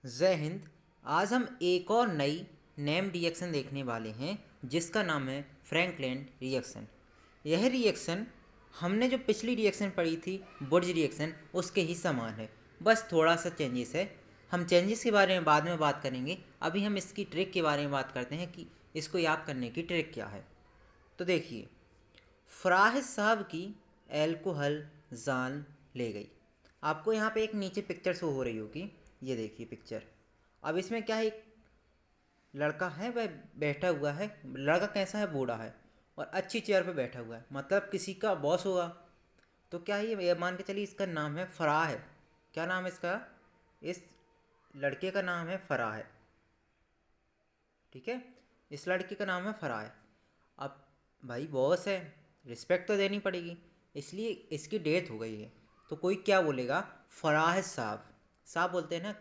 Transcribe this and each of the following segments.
जय हिंद। आज हम एक और नई नेम रिएक्शन देखने वाले हैं जिसका नाम है फ्रैंकलिन रिएक्शन। यह रिएक्शन हमने जो पिछली रिएक्शन पढ़ी थी बुर्ज रिएक्शन उसके ही समान है, बस थोड़ा सा चेंजेस है। हम चेंजेस के बारे में बाद में बात करेंगे, अभी हम इसकी ट्रिक के बारे में बात करते हैं कि इसको याद करने की ट्रिक क्या है। तो देखिए, फराह साहब की एल्कोहल जान ले गई। आपको यहाँ पे एक नीचे पिक्चर शो हो रही होगी, ये देखिए पिक्चर। अब इसमें क्या है, एक लड़का है वह बैठा हुआ है। लड़का कैसा है, बूढ़ा है और अच्छी चेयर पे बैठा हुआ है, मतलब किसी का बॉस होगा। तो क्या है, ये मान के चलिए इसका नाम है फराह है। क्या नाम है इसका, इस लड़के का नाम है फराह है, ठीक है। इस लड़के का नाम है फराह है। अब भाई बॉस है, रिस्पेक्ट तो देनी पड़ेगी, इसलिए इसकी डेथ हो गई है। तो कोई क्या बोलेगा, फराह साहब। साहब बोलते हैं ना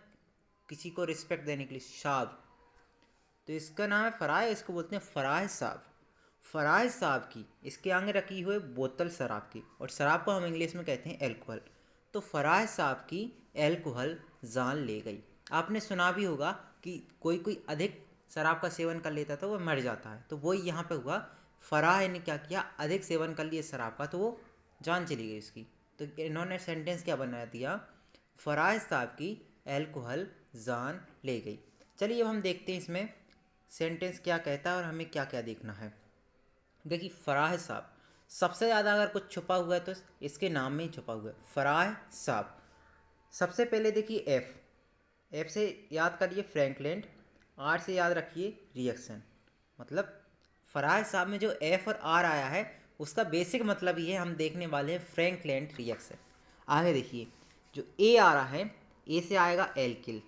किसी को रिस्पेक्ट देने के लिए, साहब। तो इसका नाम है फराह, इसको बोलते हैं फराह साहब। फराह साहब की इसके आगे रखी हुई बोतल शराब की, और शराब को हम इंग्लिश में कहते हैं एल्कोहल। तो फराह साहब की एल्कोहल जान ले गई। आपने सुना भी होगा कि कोई कोई अधिक शराब का सेवन कर लेता तो वो मर जाता है, तो वही यहाँ पे हुआ। फराह ने क्या किया, अधिक सेवन कर लिया शराब का, तो वो जान चली गई उसकी। तो इन्होंने सेंटेंस क्या बना दिया, फराह साहब की एल्कोहल जान ले गई। चलिए अब हम देखते हैं इसमें सेंटेंस क्या कहता है और हमें क्या क्या देखना है। देखिए, फराह साहब, सबसे ज़्यादा अगर कुछ छुपा हुआ है तो इसके नाम में ही छुपा हुआ है, फराह साहब। सबसे पहले देखिए एफ, एफ से याद करिए फ्रैंकलिन, आर से याद रखिए रिएक्शन। मतलब फराह साहब में जो एफ और आर आया है उसका बेसिक मतलब ये है, हम देखने वाले हैं फ्रैंकलिन रिएक्शन। आगे देखिए, जो ए आ रहा है, ए से आएगा एल्किल।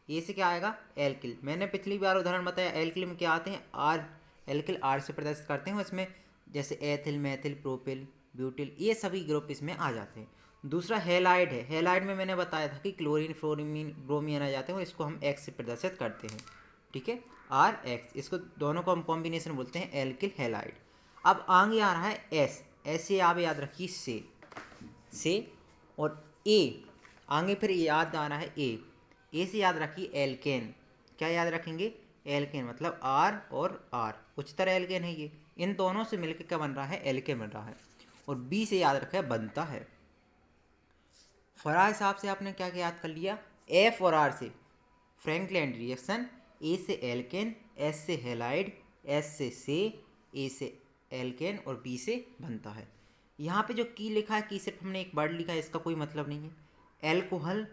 ए से क्या आएगा, एल्किल। मैंने पिछली बार उदाहरण बताया, एल्किल में क्या आते हैं, आर। एल्किल आर से प्रदर्शित करते हैं, उसमें जैसे एथिल, मैथिल, प्रोपिल, ब्यूटिल, ये सभी ग्रुप इसमें आ जाते हैं। दूसरा हेलाइड है। हेलाइड में मैंने बताया था कि क्लोरीन, फ्लोरीन, ब्रोमीन आ जाते हैं और इसको हम एक्स से प्रदर्शित करते हैं, ठीक है, आर एक्स। इसको दोनों को हम कॉम्बिनेशन बोलते हैं एल्किल हेलाइड। अब आगे आ रहा है एस, एस से आप याद रखिए से, और ए आगे फिर याद आ रहा है ए से याद रखिए एल्केन। क्या याद रखेंगे, एल्केन, मतलब आर और आर, उच्चतर एल्केन है ये। इन दोनों से मिलकर क्या बन रहा है, एल्केन बन रहा है। और बी से याद रखा है बनता है। फराह साहब से आपने क्या क्या याद कर लिया, एफ और आर से फ्रैंकलिन रिएक्शन, ए से एल्केन, एस से हेलाइड, एस से ए से एल्केन और बी से बनता है। यहाँ पे जो की लिखा है, की सिर्फ हमने एक वर्ड लिखा है, इसका कोई मतलब नहीं है। एल्कोहल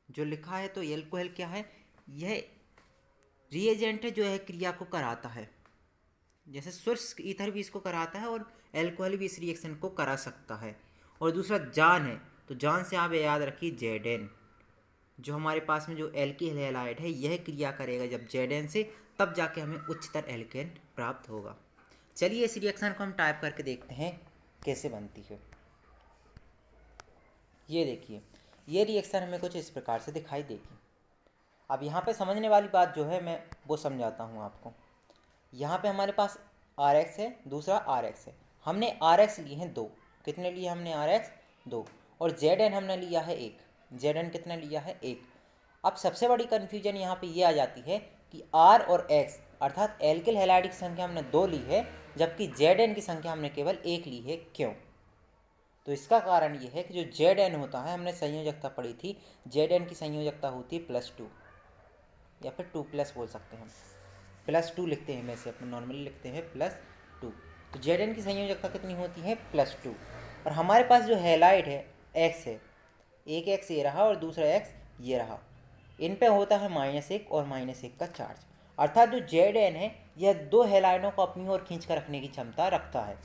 जो लिखा है, तो एल्कोहल क्या है, यह रिएजेंट है जो है क्रिया को कराता है। जैसे शुष्क ईथर भी इसको कराता है और एल्कोहल भी इस रिएक्शन को करा सकता है। और दूसरा जान है, तो जान से आप याद रखिए जेडेन। जो हमारे पास में जो एल्किल हैलाइड है, यह क्रिया करेगा जब जेडेन से, तब जाके हमें उच्चतर एल्केन प्राप्त होगा। चलिए इस रिएक्शन को हम टाइप करके देखते हैं कैसे बनती है। ये देखिए, ये रिएक्शन हमें कुछ इस प्रकार से दिखाई देगी। अब यहाँ पे समझने वाली बात जो है, मैं वो समझाता हूँ आपको। यहाँ पे हमारे पास आर एक्स है, दूसरा आर एक्स है। हमने आर एक्स लिए हैं दो, कितने लिए हमने आर एक्स, दो। और जेड एन हमने लिया है एक, जेड एन कितना लिया है, एक। अब सबसे बड़ी कन्फ्यूजन यहाँ पे ये आ जाती है कि आर और एक्स अर्थात एल्किल हैलाइड की संख्या हमने दो ली है, जबकि जेड एन की संख्या हमने केवल एक ली है, क्यों। तो इसका कारण ये है कि जो जेड एन होता है, हमने संयोजकता पढ़ी थी, जेड एन की संयोजकता होती है +2 या फिर 2+ बोल सकते हैं हम। +2 लिखते हैं, वैसे अपन नॉर्मली लिखते हैं +2। तो जेड एन की संयोजकता कितनी होती है, +2। और हमारे पास जो हैलाइड है एक्स है, एक एक्स ये रहा और दूसरा एक्स ये रहा, इन पे होता है -1 और -1 का चार्ज। अर्थात जो जेड एन है यह दो हैलाइडों को अपनी ओर खींच कर रखने की क्षमता रखता है।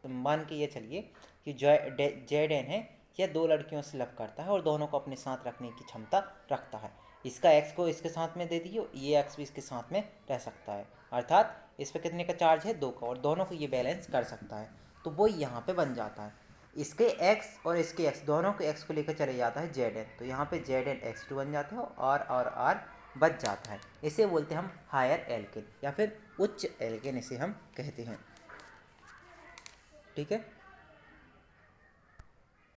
तो मान के ये चलिए कि जेड एन है यह दो लड़कियों से लव करता है और दोनों को अपने साथ रखने की क्षमता रखता है। इसका एक्स को इसके साथ में दे दीजिए, ये एक्स भी इसके साथ में रह सकता है, अर्थात इस पर कितने का चार्ज है, 2 का, और दोनों को ये बैलेंस कर सकता है। तो वो यहाँ पे बन जाता है। इसके एक्स और इसके एक्स, दोनों के एक्स को लेकर चले जाता है जेड एन, तो यहाँ पे जेड एन x2 बन जाता है और आर बच जाता है। इसे बोलते हैं हम हायर एल्केन या फिर उच्च एल्केन, इसे हम कहते हैं, ठीक है।